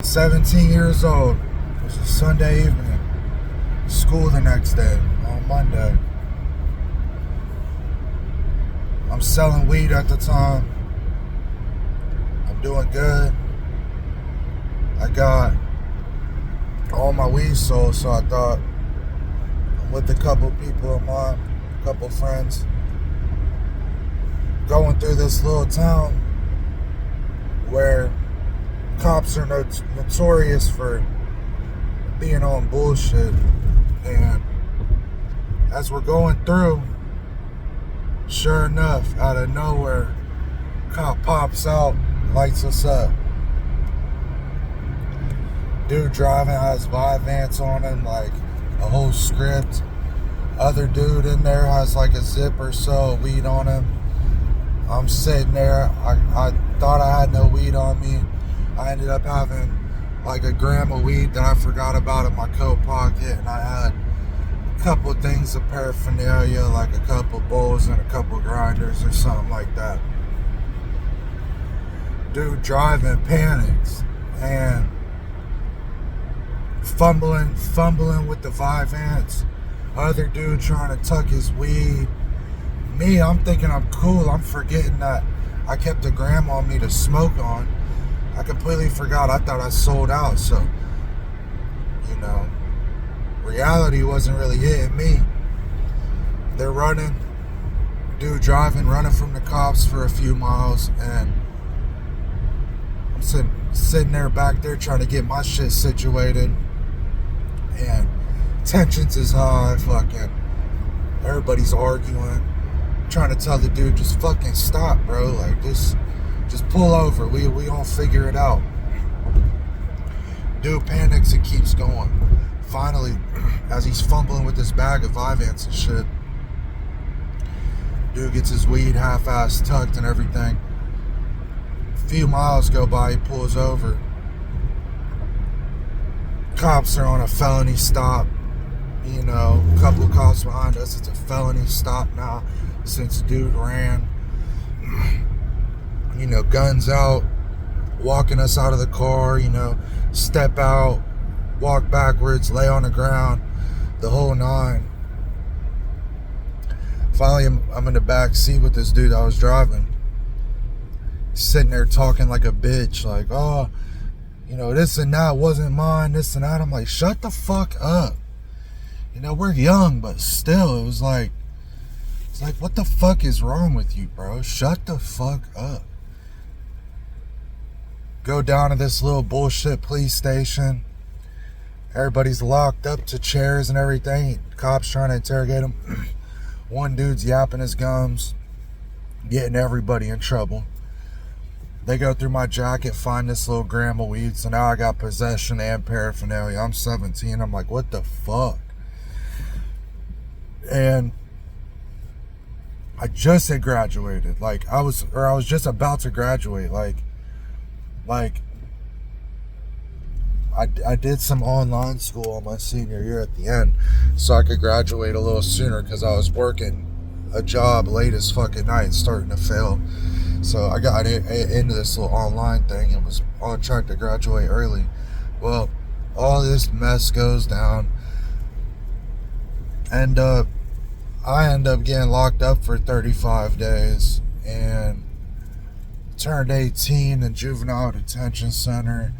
17 years old. It was a Sunday evening. School the next day, on Monday. I'm selling weed at the time. I'm doing good. I got all my weed sold, so I thought I'm with a couple people of mine, a couple friends, going through this little town where cops are notorious for being on bullshit. And as we're going through, sure enough, out of nowhere, cop pops out, lights us up. Dude driving has Vyvanse on him, like a whole script. Other dude in there has like a zip or so of weed on him. I'm sitting there. I thought I had no weed on me. I ended up having like a gram of weed that I forgot about in my coat pocket, and I had a couple of things of paraphernalia, like a couple bowls and a couple grinders or something like that. Dude driving panics and fumbling with the Vyvanse. Other dude trying to tuck his weed. Me, I'm thinking I'm cool. I'm forgetting that I kept a gram on me to smoke on. I completely forgot. I thought I sold out. So, reality wasn't really hitting me. They're running. Dude driving, running from the cops for a few miles. And I'm sitting there back there trying to get my shit situated. And tensions is high. Fucking everybody's arguing. Trying to tell the dude, just fucking stop, bro. Like, just pull over. We gonna figure it out. Dude panics and keeps going. Finally, as he's fumbling with this bag of Vyvanse and shit, dude gets his weed half-assed tucked and everything. A few miles go by, he pulls over. Cops are on a felony stop. A couple of cops behind us. It's a felony stop now since dude ran. Guns out, walking us out of the car, step out, walk backwards, lay on the ground, the whole nine. Finally, I'm in the back seat with this dude I was driving. Sitting there talking like a bitch, like, oh, this and that wasn't mine, this and that. I'm like, shut the fuck up. We're young, but still, it's like, what the fuck is wrong with you, bro? Shut the fuck up. Go down to this little bullshit police station. Everybody's locked up to chairs and everything. Cops trying to interrogate him. One dude's yapping his gums, getting everybody in trouble. They go through my jacket, find this little gram of weed. So now I got possession and paraphernalia. I'm 17. I'm like, what the fuck? And I just had graduated. I was just about to graduate. I did some online school on my senior year at the end so I could graduate a little sooner because I was working a job late as fucking night, starting to fail. So I got into this little online thing and was on track to graduate early. Well, all this mess goes down, and I end up getting locked up for 35 days and turned 18 in juvenile detention center.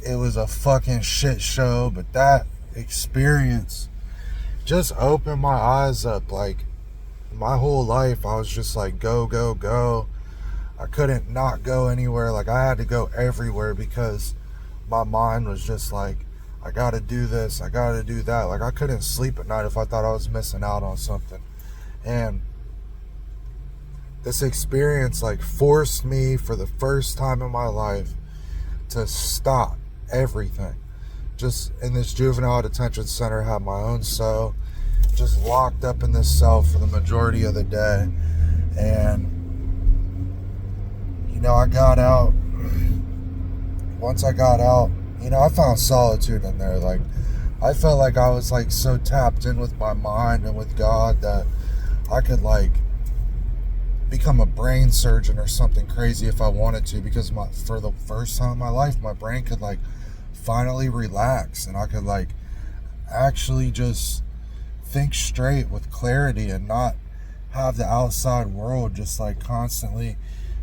It was a fucking shit show, but that experience just opened my eyes up. Like, my whole life I was just like, go, go, go. I couldn't not go anywhere. Like, I had to go everywhere because my mind was just like, I gotta do this, I gotta do that. Like, I couldn't sleep at night if I thought I was missing out on something. And this experience forced me for the first time in my life to stop everything. Just in this juvenile detention center, have my own cell, just locked up in this cell for the majority of the day. And I got out. Once I got out, I found solitude in there. Like, I felt like I was so tapped in with my mind and with God that I could become a brain surgeon or something crazy if I wanted to, because for the first time in my life, my brain could like finally relax, and I could like actually just think straight with clarity and not have the outside world just like constantly,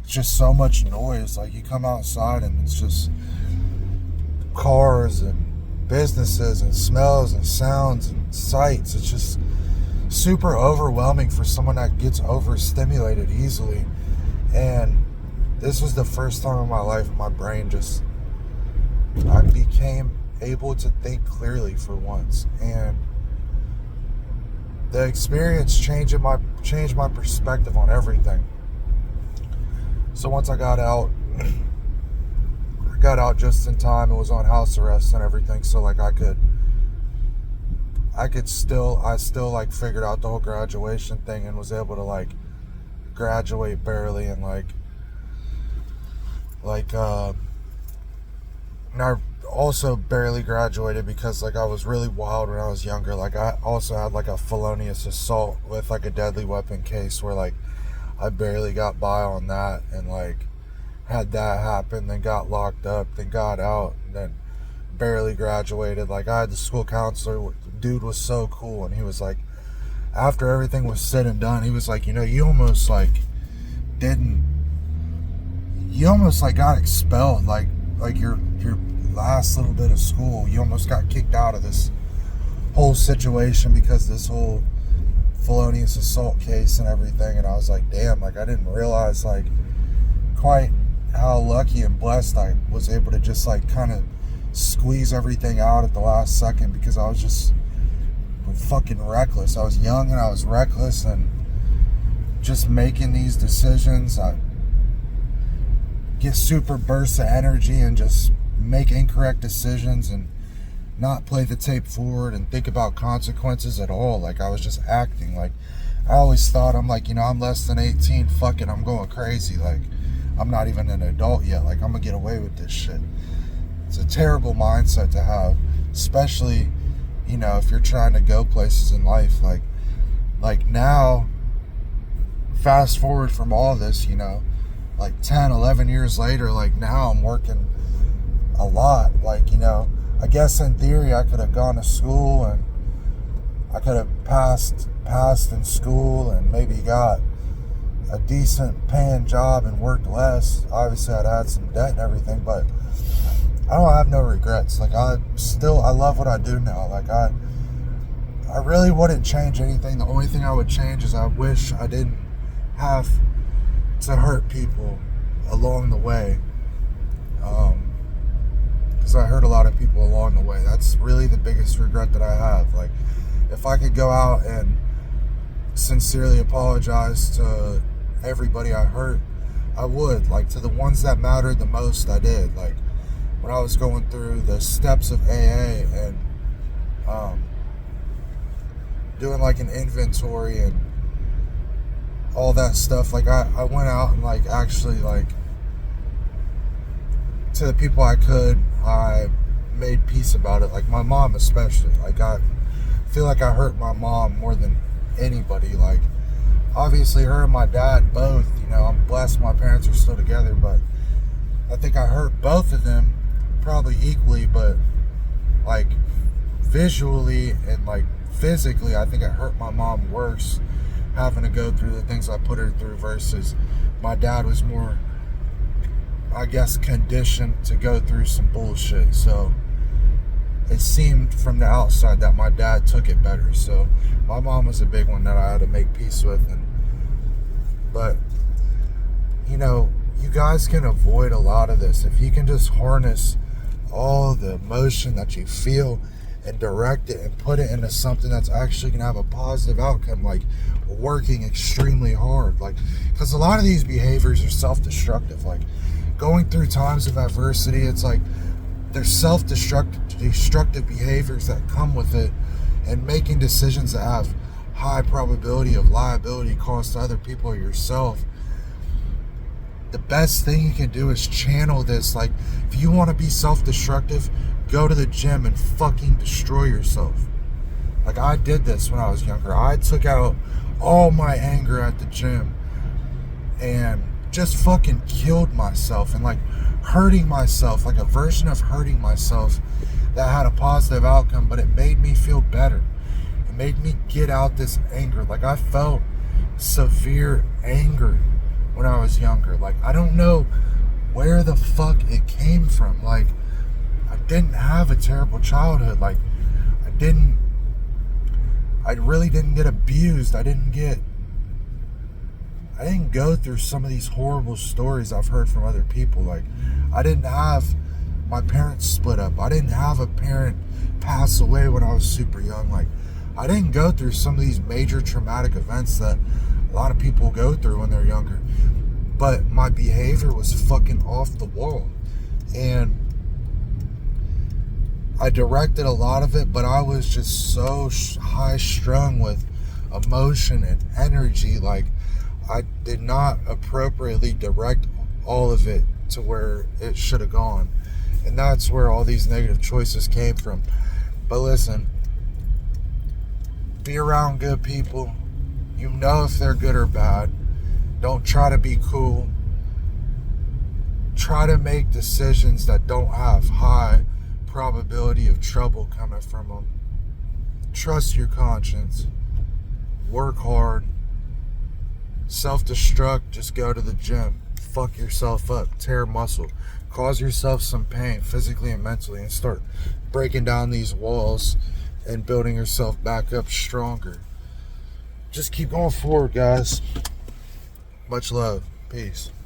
it's just so much noise. Like you come outside and it's just cars and businesses and smells and sounds and sights. It's just super overwhelming for someone that gets overstimulated easily. And this was the first time in my life my brain just, I became able to think clearly for once. And the experience changed my perspective on everything. So once I got out just in time and was on house arrest and everything, so like I still like figured out the whole graduation thing and was able to like graduate barely, and and I also barely graduated because like I was really wild when I was younger. Like I also had like a felonious assault with like a deadly weapon case where like I barely got by on that, and like had that happen, then got locked up, then got out, and then barely graduated. Like I had the school counselor, dude was so cool, and he was like, after everything was said and done, he was like, you almost like got expelled, like your last little bit of school, you almost got kicked out of this whole situation because this whole felonious assault case and everything. And I was like, damn, like I didn't realize like quite how lucky and blessed I was able to just like kind of squeeze everything out at the last second, because I was just fucking reckless. I was young and I was reckless and just making these decisions. I get super bursts of energy and just make incorrect decisions and not play the tape forward and think about consequences at all. Like I was just acting. Like I always thought, I'm like, I'm less than 18, fuck it, I'm going crazy. Like I'm not even an adult yet. Like I'm gonna get away with this shit. It's a terrible mindset to have, especially, if you're trying to go places in life. Like now, fast forward from all this, like 10, 11 years later, like now I'm working a lot. Like, I guess in theory I could have gone to school and I could have passed in school and maybe got a decent paying job and worked less. Obviously I'd had some debt and everything, but I don't have no regrets. Like I love what I do now. Like I really wouldn't change anything. The only thing I would change is I wish I didn't have to hurt people along the way. Because I hurt a lot of people along the way. That's really the biggest regret that I have. Like if I could go out and sincerely apologize to everybody I hurt, I would. Like to the ones that mattered the most, I did. Like when I was going through the steps of AA and doing like an inventory and all that stuff, like I went out and like actually like to the people I could, I made peace about it. Like my mom especially. Like I feel like I hurt my mom more than anybody. Like obviously her and my dad both, I'm blessed my parents are still together, but I think I hurt both of them probably equally. But like visually and like physically, I think I hurt my mom worse having to go through the things I put her through versus my dad was more, I guess, conditioned to go through some bullshit. So it seemed from the outside that my dad took it better. So my mom was a big one that I had to make peace with. But you guys can avoid a lot of this if you can just harness all the emotion that you feel and direct it and put it into something that's actually gonna have a positive outcome, like working extremely hard. Like, because a lot of these behaviors are self-destructive. Like going through times of adversity, it's like there's self-destructive behaviors that come with it, and making decisions that have high probability of liability cost to other people or yourself. The best thing you can do is channel this. Like if you want to be self-destructive, go to the gym and fucking destroy yourself. Like I did this when I was younger. I took out all my anger at the gym. and just fucking killed myself and like hurting myself, like a version of hurting myself that had a positive outcome, but it made me feel better. It made me get out this anger. Like I felt severe anger when I was younger. Like I don't know where the fuck it came from. Like I didn't have a terrible childhood. Like I really didn't get abused. I didn't go through some of these horrible stories I've heard from other people. Like I didn't have my parents split up. I didn't have a parent pass away when I was super young. Like I didn't go through some of these major traumatic events that a lot of people go through when they're younger. But my behavior was fucking off the wall. And I directed a lot of it, but I was just so high strung with emotion and energy. Like I did not appropriately direct all of it to where it should have gone. And that's where all these negative choices came from. But listen, be around good people. You know if they're good or bad. Don't try to be cool. Try to make decisions that don't have high probability of trouble coming from them. Trust your conscience. Work hard. Self-destruct, just go to the gym. Fuck yourself up. Tear muscle. Cause yourself some pain physically and mentally, and start breaking down these walls and building yourself back up stronger. Just keep going forward, guys. Much love. Peace.